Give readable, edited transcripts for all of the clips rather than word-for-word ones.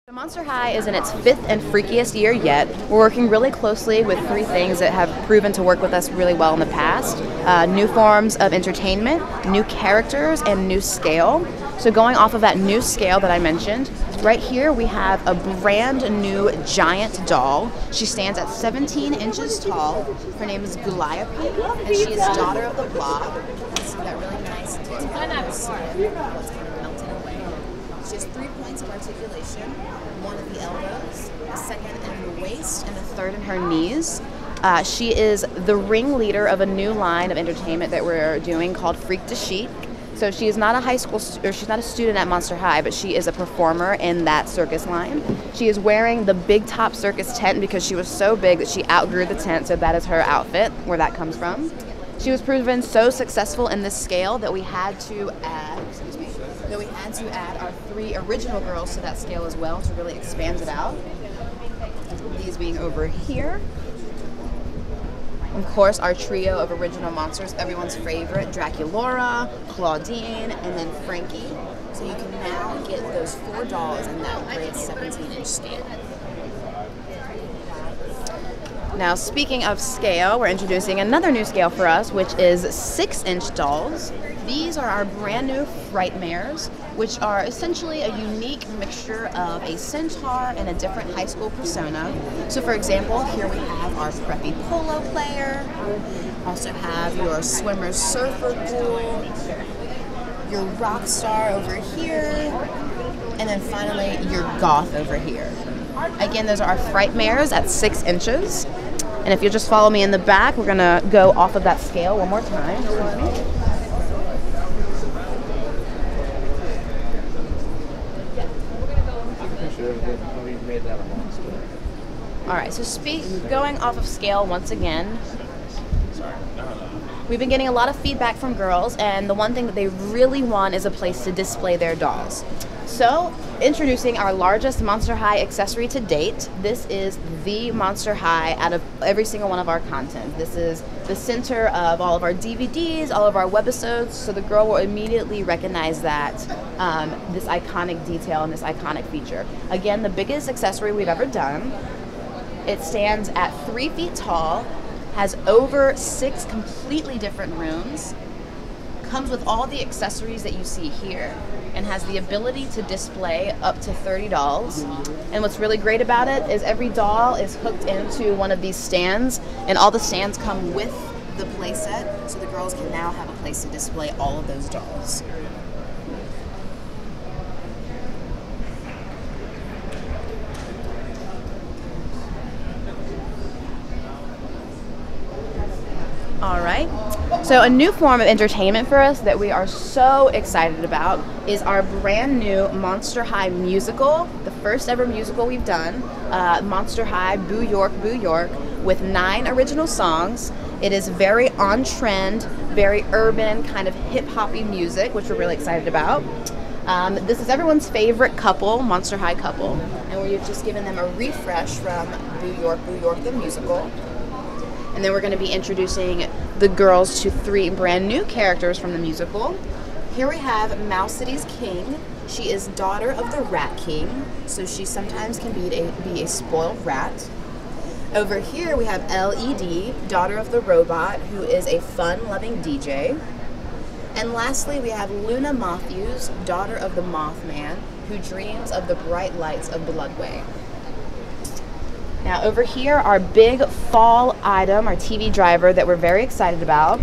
Monster High is in its 5th and freakiest year yet. We're working really closely with 3 things that have proven to work with us really well in the past. New forms of entertainment, new characters, and new scale. So going off of that new scale that I mentioned, right here we have a brand new giant doll. She stands at 17 inches tall. Her name is Goliath, and she is daughter of the Bloks. See that really nice detail on her skin, what's kind of melted away. She has 3 points of articulation, one at the elbows, a second in the waist, and a third in her knees. She is the ringleader of a new line of entertainment that we're doing called Freak to Chic. So she is not a high school, or she's not a student at Monster High, but she is a performer in that circus line. She is wearing the big top circus tent because she was so big that she outgrew the tent, so that is her outfit, where that comes from. She was proven so successful in this scale that we had to add, our 3 original girls to that scale as well to really expand it out. These being over here. Of course, our trio of original monsters, everyone's favorite, Draculaura, Claudine, and then Frankie. So you can now get those 4 dolls in that great 17-inch scale. Now, speaking of scale, we're introducing another new scale for us, which is 6-inch dolls. These are our brand new Frightmares, which are essentially a unique mixture of a centaur and a different high school persona. So for example, here we have our preppy polo player, also have your swimmer surfer ghoul, your rock star over here, and then finally your goth over here. Again, those are our Frightmares at 6 inches. And if you'll just follow me in the back, we're gonna go off of that scale one more time. Alright, so going off of scale once again, we've been getting a lot of feedback from girls, and the one thing that they really want is a place to display their dolls. So, introducing our largest Monster High accessory to date. This is the Monster High out of every single one of our content. This is the center of all of our DVDs, all of our webisodes, so the girl will immediately recognize that, this iconic detail and this iconic feature. Again, the biggest accessory we've ever done. It stands at 3 feet tall, has over 6 completely different rooms, comes with all the accessories that you see here, and has the ability to display up to 30 dolls. And what's really great about it is every doll is hooked into one of these stands, and all the stands come with the playset, so the girls can now have a place to display all of those dolls. All right, so a new form of entertainment for us that we are so excited about is our brand new Monster High musical, the first ever musical we've done, Monster High Boo York, with 9 original songs. It is very on trend, very urban, kind of hip-hoppy music, which we're really excited about. This is everyone's favorite couple, Monster High couple, and we've just given them a refresh from Boo York the musical. And then we're going to be introducing the girls to 3 brand new characters from the musical. Here we have Mouse City's King. She is daughter of the Rat King, so she sometimes can be a spoiled rat. Over here we have LED, daughter of the Robot, who is a fun-loving DJ. And lastly, we have Luna Matthews, daughter of the Mothman, who dreams of the bright lights of Bloodway. Now over here, our big fall item, our TV driver that we're very excited about.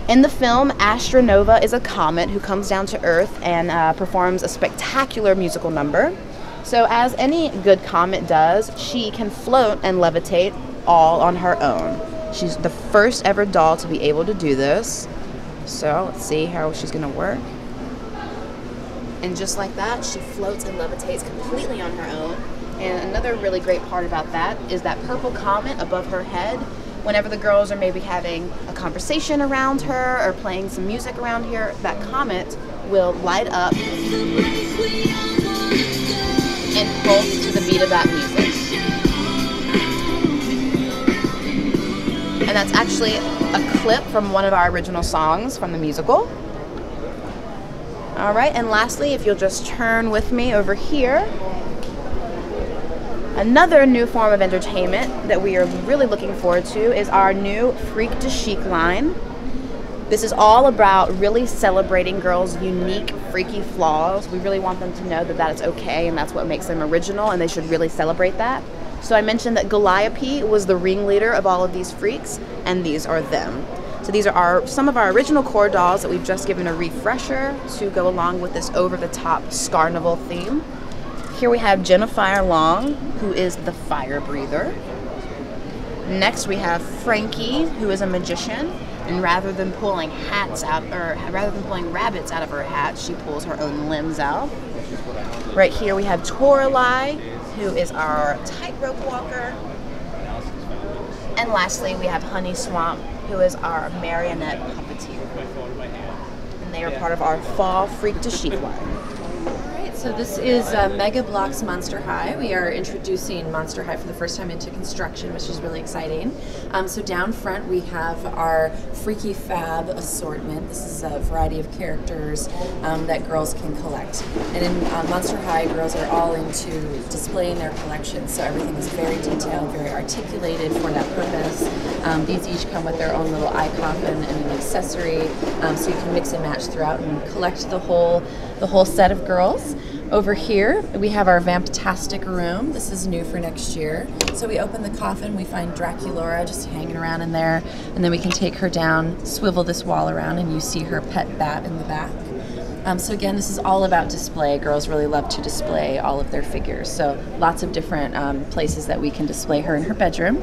In the film, Astra Nova is a comet who comes down to Earth and performs a spectacular musical number. So as any good comet does, she can float and levitate all on her own. She's the first ever doll to be able to do this. So let's see how she's gonna work. And just like that, she floats and levitates completely on her own. And another really great part about that is that purple comet above her head. Whenever the girls are maybe having a conversation around her or playing some music around here, that comet will light up and pulse to the beat of that music. And that's actually a clip from one of our original songs from the musical. All right, and lastly, if you'll just turn with me over here, Another new form of entertainment that we are really looking forward to is our new Freak to Chic line. This is all about really celebrating girls' unique, freaky flaws. We really want them to know that that is okay and that's what makes them original, and they should really celebrate that. So I mentioned that Goliath was the ringleader of all of these freaks, and these are them. So these are some of our original core dolls that we've just given a refresher to go along with this over-the-top Scarnival theme. Here we have Jennifer Long, who is the fire breather. Next we have Frankie, who is a magician, and rather than pulling rabbits out of her hat, she pulls her own limbs out. Right here we have Toralei, who is our tightrope walker. And lastly we have Honey Swamp, who is our marionette puppeteer. And they are part of our fall Freak to Chic line. So this is Mega Bloks Monster High. We are introducing Monster High for the first time into construction, which is really exciting. So down front we have our Freaky Fab assortment. This is a variety of characters that girls can collect. And in Monster High, girls are all into displaying their collections, so everything is very detailed, very articulated for that purpose. These each come with their own little eye coffin and an accessory, so you can mix and match throughout and collect the whole set of girls. Over here, we have our Vamptastic room. This is new for next year. So we open the coffin, we find Draculaura just hanging around in there, and then we can take her down, swivel this wall around, and you see her pet bat in the back. So again, this is all about display. Girls really love to display all of their figures. So lots of different places that we can display her in her bedroom.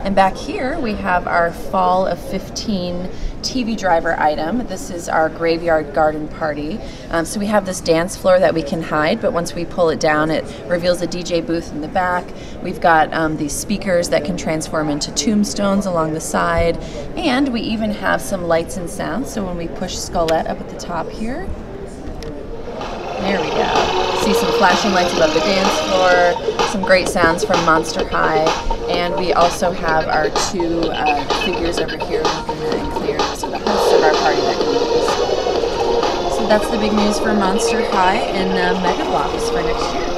And back here, we have our Fall of 15 TV driver item. This is our Graveyard Garden Party. So we have this dance floor that we can hide, but once we pull it down, it reveals a DJ booth in the back. We've got these speakers that can transform into tombstones along the side, and we even have some lights and sounds. So when we push Skullette up at the top here, there we go. See some flashing lights above the dance floor, some great sounds from Monster High, and we also have our two figures over here, Luna and Clear, so the hosts of our party that can use. So that's the big news for Monster High and Mega Bloks for next year.